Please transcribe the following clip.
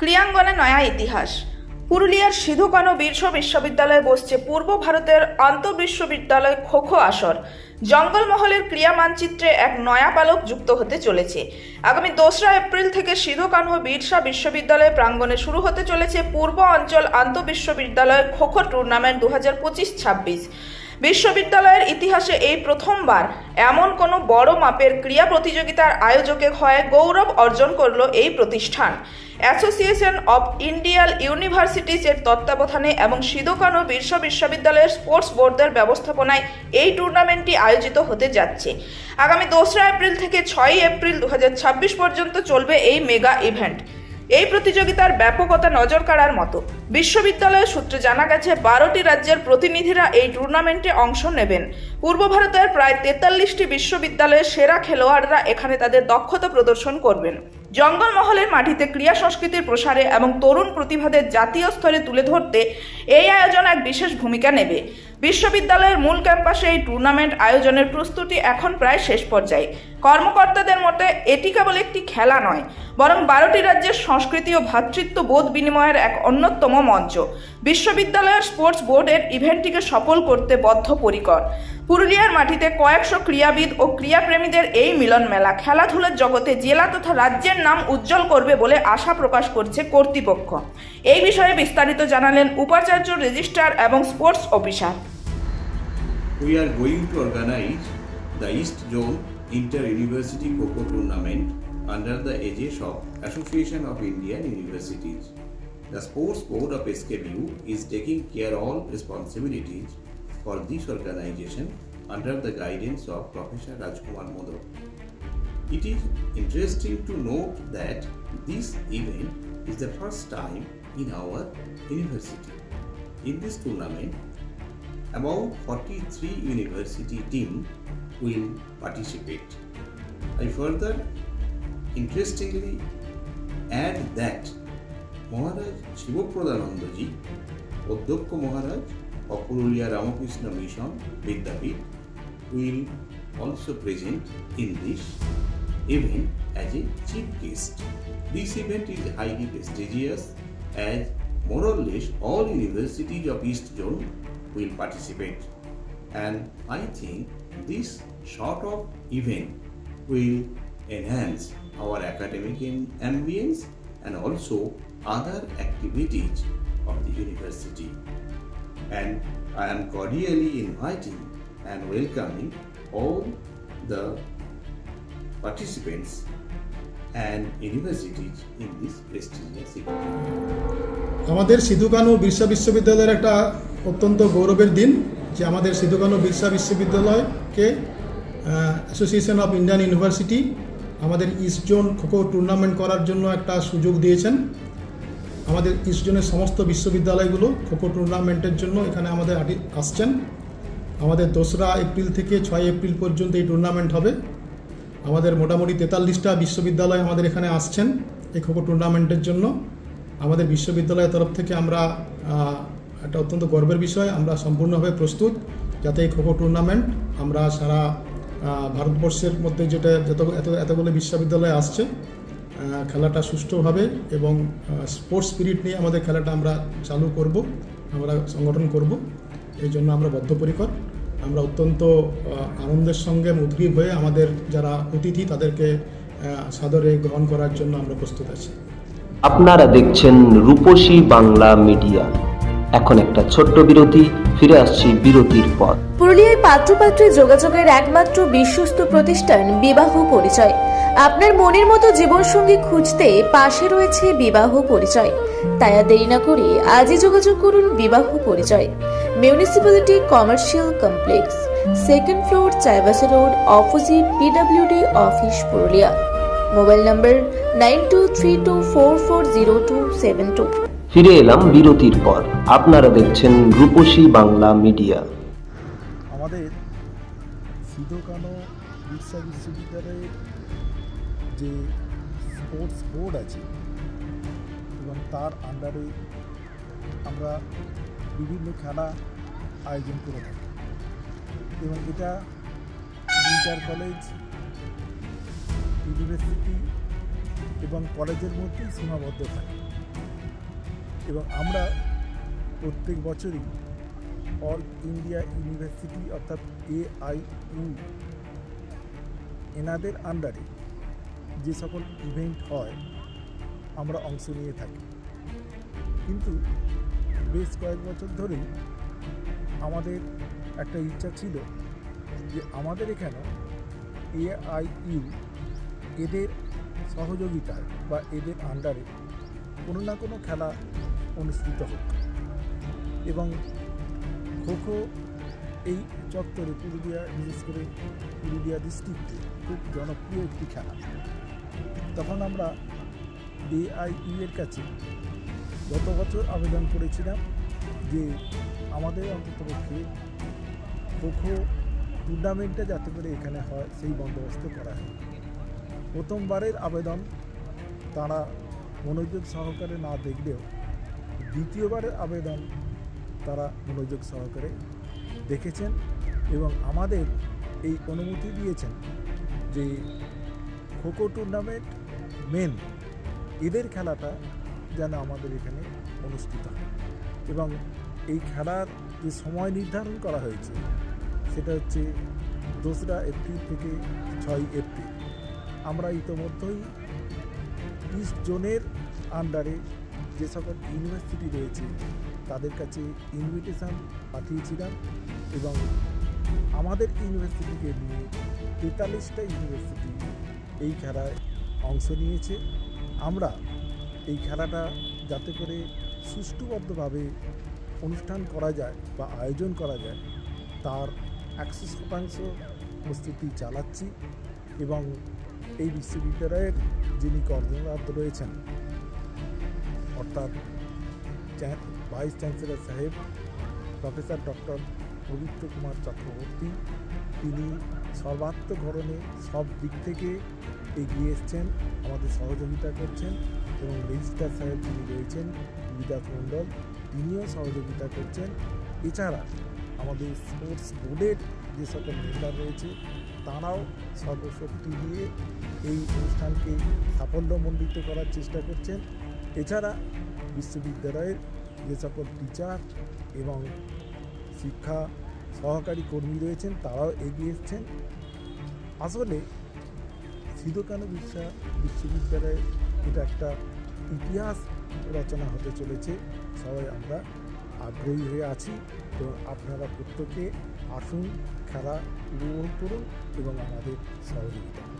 ক্রীড়াঙ্গনে নয়া ইতিহাস। পুরুলিয়ার সিধু কানু বিরসা বিশ্ববিদ্যালয়ে বসছে পূর্ব ভারতের আন্তঃবিশ্ববিদ্যালয় খো-খো আসর। জঙ্গলমহলের ক্রীড়া মানচিত্রে এক নয়া পালক যুক্ত হতে চলেছে। আগামী 2রা এপ্রিল থেকে সিধু কানু বিরসা বিশ্ববিদ্যালয় প্রাঙ্গণে শুরু হতে চলেছে পূর্ব অঞ্চল আন্তঃবিশ্ববিদ্যালয় খো-খো টুর্নামেন্ট 2025-26। বিশ্ববিদ্যালয়ের ইতিহাসে এই প্রথমবার এমন কোনো বড় মাপের ক্রীড়া প্রতিযোগিতার আয়োজকে হয়ে গৌরব অর্জন করল এই প্রতিষ্ঠান। অ্যাসোসিয়েশন অব ইন্ডিয়ান ইউনিভার্সিটিজ এর তত্ত্বাবধানে এবং সিধু কানু বিরসা বিশ্ববিদ্যালয়ের স্পোর্টস বোর্ডের ব্যবস্থাপনায় এই টুর্নামেন্টটি আয়োজিত হতে যাচ্ছে। আগামী 2রা এপ্রিল থেকে 6ই এপ্রিল 2026 পর্যন্ত চলবে এই মেগা ইভেন্ট। এই প্রতিযোগিতার ব্যাপকতা নজর কাড়ার মতো। বিশ্ববিদ্যালয় সূত্রে জানা গেছে 12টি রাজ্যের প্রতিনিধিরা এই টুর্নামেন্টে অংশ নেবেন। পূর্ব ভারতের প্রায় 43টি বিশ্ববিদ্যালয়ের সেরা খেলোয়াড়রা এখানে তাদের দক্ষতা প্রদর্শন করবেন। জঙ্গলমহলের মাটিতে ক্রীড়া সংস্কৃতির প্রসারে এবং তরুণ প্রতিভাদের জাতীয় স্তরে তুলে ধরতে এই আয়োজন এক বিশেষ ভূমিকা নেবে। বিশ্ববিদ্যালয়ের মূল ক্যাম্পাসে এই টুর্নামেন্ট আয়োজনের প্রস্তুতি এখন প্রায় শেষ পর্যায়ে। কর্মকর্তাদের মতে এটি কেবল একটি খেলা নয়, বরং 12টি রাজ্যের সংস্কৃতি ও ভ্রাতৃত্ব বোধ বিনিময়ের এক অন্যতম মঞ্চ। বিশ্ববিদ্যালয়ের স্পোর্টস বোর্ডের ইভেন্টটিকে সফল করতে বদ্ধপরিকর। পুরুলিয়ার মাটিতে কয়েকশো ক্রীড়াবিদ ও ক্রীড়াপ্রেমীদের এই মিলন মেলা খেলাধুলার জগতে জেলা তথা রাজ্যের নাম উজ্জ্বল করবে বলে আশা প্রকাশ করছে কর্তৃপক্ষ। এই বিষয়ে বিস্তারিত জানালেন উপাচার্য, রেজিস্ট্রার এবং sports officer. We are going to organize the East Zone Inter-University Kho-Kho Tournament under the aegis of Association of Indian Universities. The Sports Board of SKBU is taking care all responsibilities for this organization under the guidance of Professor Rajkumar Modak. It is interesting to note that this event is the first time in our university. In this tournament, about 43 university teams will participate. I further interestingly add that Maharaj Shivopradanandaji, Odhyokya Maharaj of Purulia Ramakrishna Mission Vidyapith, will also present in this event as a chief guest. This event is highly prestigious as more or less all universities of East Zone will participate, and I think this sort of event will enhance our academic ambience and also other activities of the university. And I am cordially inviting and welcoming all the participants and universities in this prestigious event. আমাদের সিধু কানু বিরসা বিশ্ববিদ্যালয়ের একটা অত্যন্ত গৌরবের দিন যে আমাদের সিধু কানু বিরসা বিশ্ববিদ্যালয়কে association of Indian university আমাদের ইস্ট জোন খো-খো টুর্নামেন্ট করার জন্য একটা সুযোগ দিয়েছেন। আমাদের ইস্ট জোনের সমস্ত বিশ্ববিদ্যালয়গুলো খো-খো টুর্নামেন্টের জন্য এখানে আমাদের আসছেন। আমাদের 2রা এপ্রিল থেকে 6 এপ্রিল পর্যন্ত এই টুর্নামেন্ট হবে। আমাদের মোটামুটি 43টা বিশ্ববিদ্যালয় আমাদের এখানে আসছেন এই খো-খো টুর্নামেন্টের জন্য। আমাদের বিশ্ববিদ্যালয়ের তরফ থেকে আমরা একটা অত্যন্ত গর্বের বিষয়, আমরা সম্পূর্ণভাবে প্রস্তুত যাতে এই খো-খো টুর্নামেন্ট আমরা সারা ভারতবর্ষের মধ্যে যেটা এতগুলো বিশ্ববিদ্যালয় আসছে খেলাটা সুষ্ঠুভাবে এবং স্পোর্টস স্পিরিট নিয়ে আমাদের খেলাটা আমরা চালু করব, আমরা সংগঠন করব। এই জন্য আমরা বদ্ধপরিকর। আমরা অত্যন্ত আনন্দের সঙ্গে উদ্গ্রীব হয়ে আমাদের যারা অতিথি তাদেরকে সাদরে গ্রহণ করার জন্য আমরা প্রস্তুত আছি। আপনারা দেখছেন রূপসী বাংলা মিডিয়া। এখন একটা ছোট্ট বিরতি, ফিরে আসছি বিরতির পর। পুরুলিয়ায় পাত্রপাত্রী যোগাযোগের একমাত্র বিশ্বস্ত প্রতিষ্ঠান বিবাহ পরিচয়। আপনার মনের মতো জীবনসঙ্গী খুঁজতে পাশে রয়েছে বিবাহ পরিচয়। তাই আর দেরি না করে আজই যোগাযোগ করুন বিবাহ পরিচয়। Municipality commercial complex, 2nd floor, Chaibasa road, opposite PWD office, Purulia. Mobile নম্বর 9232440272। ফিরে এলাম বিরতির পর। আপনারা দেখছেন রূপসী বাংলা মিডিয়া। আমাদের সিধু কানু বিরসা বিশ্ববিদ্যালয়ের যে স্পোর্টস বোর্ড আছে এবং তার আন্ডারে আমরা বিভিন্ন খেলা আয়োজন করে থাকি এবং এটা ইন্টার কলেজ, ইউনিভার্সিটি এবং কলেজের মধ্যেই সীমাবদ্ধ থাকে। এবং আমরা প্রত্যেক বছরই অল ইন্ডিয়া ইউনিভার্সিটি অর্থাৎ AIU এনাদের আন্ডারে যে সকল ইভেন্ট হয় আমরা অংশ নিয়ে থাকি। কিন্তু বেশ কয়েক বছর ধরেই আমাদের একটা ইচ্ছা ছিল যে আমাদের এখানে AIU এদের সহযোগিতায় বা এদের আন্ডারে কোনো না কোনো খেলা অনুষ্ঠিত হোক। এবং খোখো এই চত্বরে পুরুলিয়া, বিশেষ করে পুরুলিয়া ডিস্ট্রিক্টে খুব জনপ্রিয় একটি খেলা। তখন আমরা AIU এর কাছে গত বছর আবেদন করেছিলাম যে আমাদের অন্ততপক্ষে খোখো টুর্নামেন্টটা যাতে করে এখানে হয় সেই বন্দোবস্ত করা হয়। প্রথমবারের আবেদন তারা মনোযোগ সহকারে না দেখলেও দ্বিতীয়বারের আবেদন তারা মনোযোগ সহকারে দেখেছেন এবং আমাদের এই অনুমতি দিয়েছেন যে খোখো টুর্নামেন্ট মেন এদের খেলাটা যেন আমাদের এখানে অনুষ্ঠিত হয়। এবং এই খেলার যে সময় নির্ধারণ করা হয়েছে সেটা হচ্ছে 2রা এপ্রিল থেকে 6ই এপ্রিল। আমরা ইতোমধ্যেই 20 জনের আন্ডারে যে সকল ইউনিভার্সিটি রয়েছে তাদের কাছে ইনভিটেশন পাঠিয়েছিলাম এবং আমাদের ইউনিভার্সিটিকে নিয়ে 43টা ইউনিভার্সিটি এই খেলায় অংশ নিয়েছে। আমরা এই খেলাটা যাতে করে সুষ্ঠুবদ্ধভাবে অনুষ্ঠান করা যায় বা আয়োজন করা যায় তার 100% প্রস্তুতি চালাচ্ছি এবং এই বিশ্ববিদ্যালয়ের যিনি কর্মরত রয়েছেন অর্থাৎ ভাইস চ্যান্সেলর সাহেব প্রফেসর ডক্টর পবিত্র কুমার চক্রবর্তী, তিনি সর্বাত্মকরণে সব দিক থেকে এগিয়ে এসছেন, আমাদের সহযোগিতা করছেন এবং রেজিস্ট্রার সাহেব যিনি রয়েছেন বিদাত মণ্ডল, তিনিও সহযোগিতা করছেন। এছাড়া আমাদের স্পোর্টস বোর্ডের যে সকল মেম্বার রয়েছে তারাও সর্বশক্তি দিয়ে এই অনুষ্ঠানকে সাফল্যমণ্ডিত করার চেষ্টা করছেন। এছাড়া বিশ্ববিদ্যালয়ের যে সকল টিচার এবং শিক্ষা সহকারী কর্মী রয়েছেন তারাও এগিয়ে এসছেন। আসলে সিধু কানু বিশ্ববিদ্যালয়ে এটা একটা ইতিহাস রচনা হতে চলেছে। সবাই আমরা আগ্রহী হয়ে আছি তো আপনারা প্রত্যেকে আসুন, খেলা উপভোগ করুন এবং আমাদের সহযোগিতা করুন।